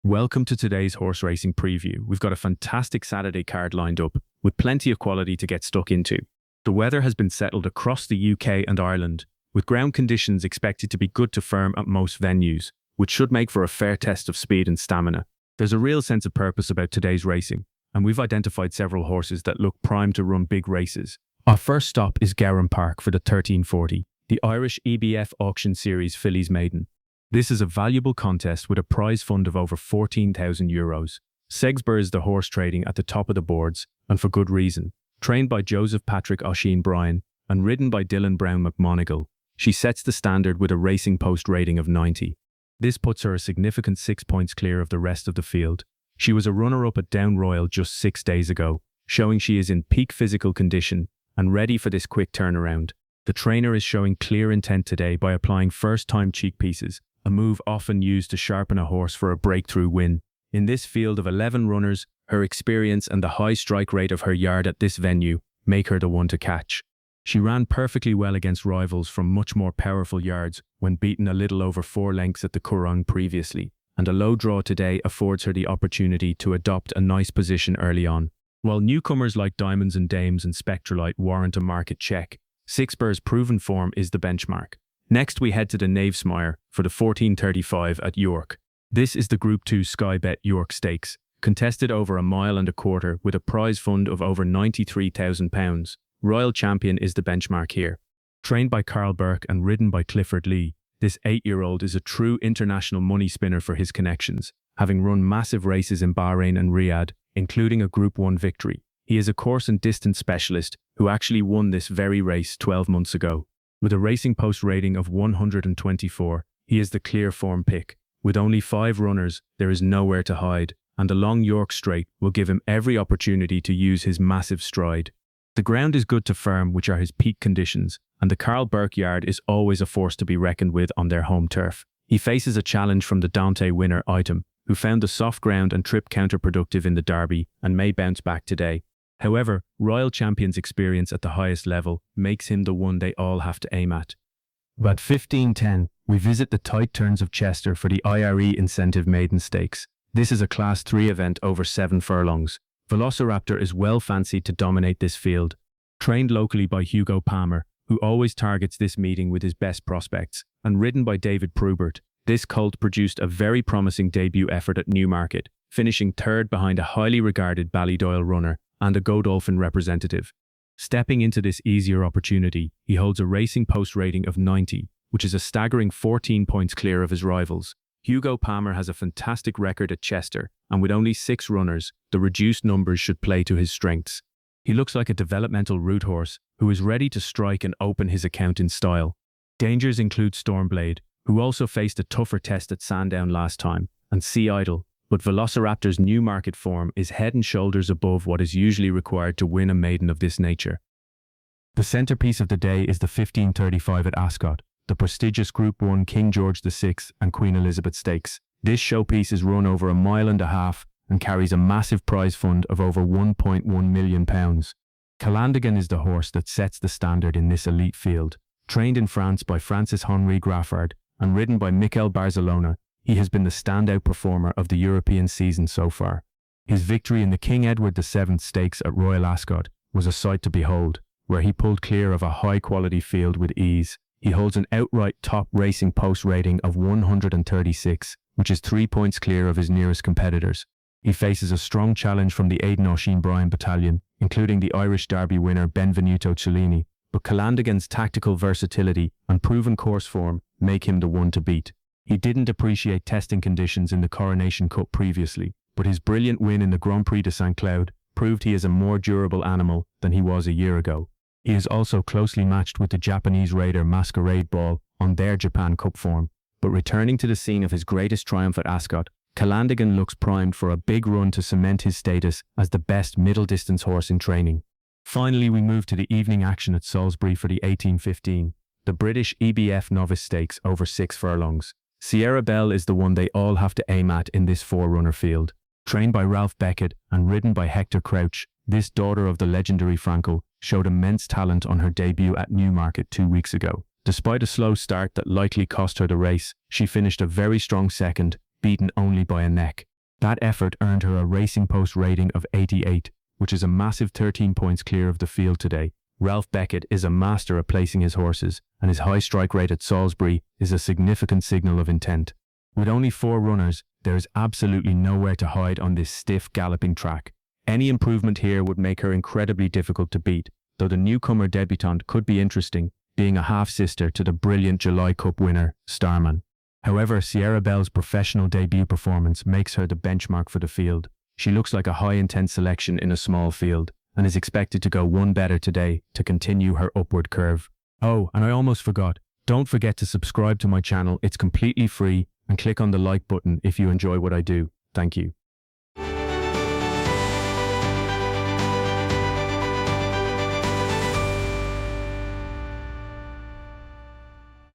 Welcome to today's horse racing preview. We've got a fantastic Saturday card lined up, with plenty of quality to get stuck into. The weather has been settled across the UK and Ireland, with ground conditions expected to be good to firm at most venues, which should make for a fair test of speed and stamina. There's a real sense of purpose about today's racing, and we've identified several horses that look primed to run big races. Our first stop is Gowran Park for the 1340, the Irish EBF Auction Series Fillies Maiden. This is a valuable contest with a prize fund of over €14,000. Salisbury is the horse trading at the top of the boards, and for good reason. Trained by Joseph Patrick O'Sheen Bryan and ridden by Dylan Brown McMonigal, she sets the standard with a racing post rating of 90. This puts her a significant 6 points clear of the rest of the field. She was a runner-up at Down Royal just 6 days ago, showing she is in peak physical condition and ready for this quick turnaround. The trainer is showing clear intent today by applying first-time cheek pieces, a move often used to sharpen a horse for a breakthrough win. In this field of 11 runners, her experience and the high strike rate of her yard at this venue make her the one to catch. She ran perfectly well against rivals from much more powerful yards when beaten a little over 4 lengths at the Curragh previously, and a low draw today affords her the opportunity to adopt a nice position early on. While newcomers like Diamonds and Dames and Spectralite warrant a market check, Salisbury's proven form is the benchmark. Next we head to the Knavesmire for the 1435 at York. This is the Group 2 Sky Bet York Stakes, contested over 1.25 miles with a prize fund of over £93,000. Royal Champion is the benchmark here. Trained by Carl Burke and ridden by Clifford Lee, this 8-year-old is a true international money spinner for his connections, having run massive races in Bahrain and Riyadh, including a Group 1 victory. He is a course and distance specialist who actually won this very race 12 months ago. With a racing post rating of 124, he is the clear form pick. With only 5 runners, there is nowhere to hide, and the long York Straight will give him every opportunity to use his massive stride. The ground is good to firm, which are his peak conditions, and the Carl Burke yard is always a force to be reckoned with on their home turf. He faces a challenge from the Dante winner Item, who found the soft ground and trip counterproductive in the Derby and may bounce back today. However, Royal Champion's experience at the highest level makes him the one they all have to aim at. At 15:10, we visit the tight turns of Chester for the IRE Incentive Maiden Stakes. This is a Class 3 event over 7 furlongs. Velociraptor is well fancied to dominate this field. Trained locally by Hugo Palmer, who always targets this meeting with his best prospects, and ridden by David Prubert, this colt produced a very promising debut effort at Newmarket, finishing 3rd behind a highly regarded Ballydoyle runner and a Godolphin representative. Stepping into this easier opportunity, he holds a racing post rating of 90, which is a staggering 14 points clear of his rivals. Hugo Palmer has a fantastic record at Chester, and with only 6 runners, the reduced numbers should play to his strengths. He looks like a developmental route horse who is ready to strike and open his account in style. Dangers include Stormblade, who also faced a tougher test at Sandown last time, and Sea Idol, but Velociraptor's Newmarket form is head and shoulders above what is usually required to win a maiden of this nature. The centerpiece of the day is the 1535 at Ascot, the prestigious Group 1 King George VI and Queen Elizabeth Stakes. This showpiece is run over 1.5 miles and carries a massive prize fund of over £1.1 million. Calandigan is the horse that sets the standard in this elite field. Trained in France by Francis-Henri Graffard and ridden by Mikel Barcelona, he has been the standout performer of the European season so far. His victory in the King Edward VII Stakes at Royal Ascot was a sight to behold, where he pulled clear of a high-quality field with ease. He holds an outright top racing post rating of 136, which is 3 points clear of his nearest competitors. He faces a strong challenge from the Aidan O'Sheen Bryan battalion, including the Irish Derby winner Benvenuto Cellini, but Calandigan's tactical versatility and proven course form make him the one to beat. He didn't appreciate testing conditions in the Coronation Cup previously, but his brilliant win in the Grand Prix de St. Cloud proved he is a more durable animal than he was a year ago. He is also closely matched with the Japanese raider Masquerade Ball on their Japan Cup form, but returning to the scene of his greatest triumph at Ascot, Calandigan looks primed for a big run to cement his status as the best middle-distance horse in training. Finally, we move to the evening action at Salisbury for the 1815, the British EBF Novice Stakes over 6 furlongs. Sierra Belle is the one they all have to aim at in this 4-runner field. Trained by Ralph Beckett and ridden by Hector Crouch, this daughter of the legendary Franco showed immense talent on her debut at Newmarket 2 weeks ago. Despite a slow start that likely cost her the race, she finished a very strong second, beaten only by a neck. That effort earned her a Racing Post rating of 88, which is a massive 13 points clear of the field today. Ralph Beckett is a master at placing his horses, and his high strike rate at Salisbury is a significant signal of intent. With only 4 runners, there is absolutely nowhere to hide on this stiff galloping track. Any improvement here would make her incredibly difficult to beat, though the newcomer debutante could be interesting, being a half-sister to the brilliant July Cup winner, Starman. However, Sierra Belle's professional debut performance makes her the benchmark for the field. She looks like a high-intent selection in a small field, and is expected to go one better today to continue her upward curve. Oh, and I almost forgot. Don't forget to subscribe to my channel, it's completely free, and click on the like button if you enjoy what I do. Thank you.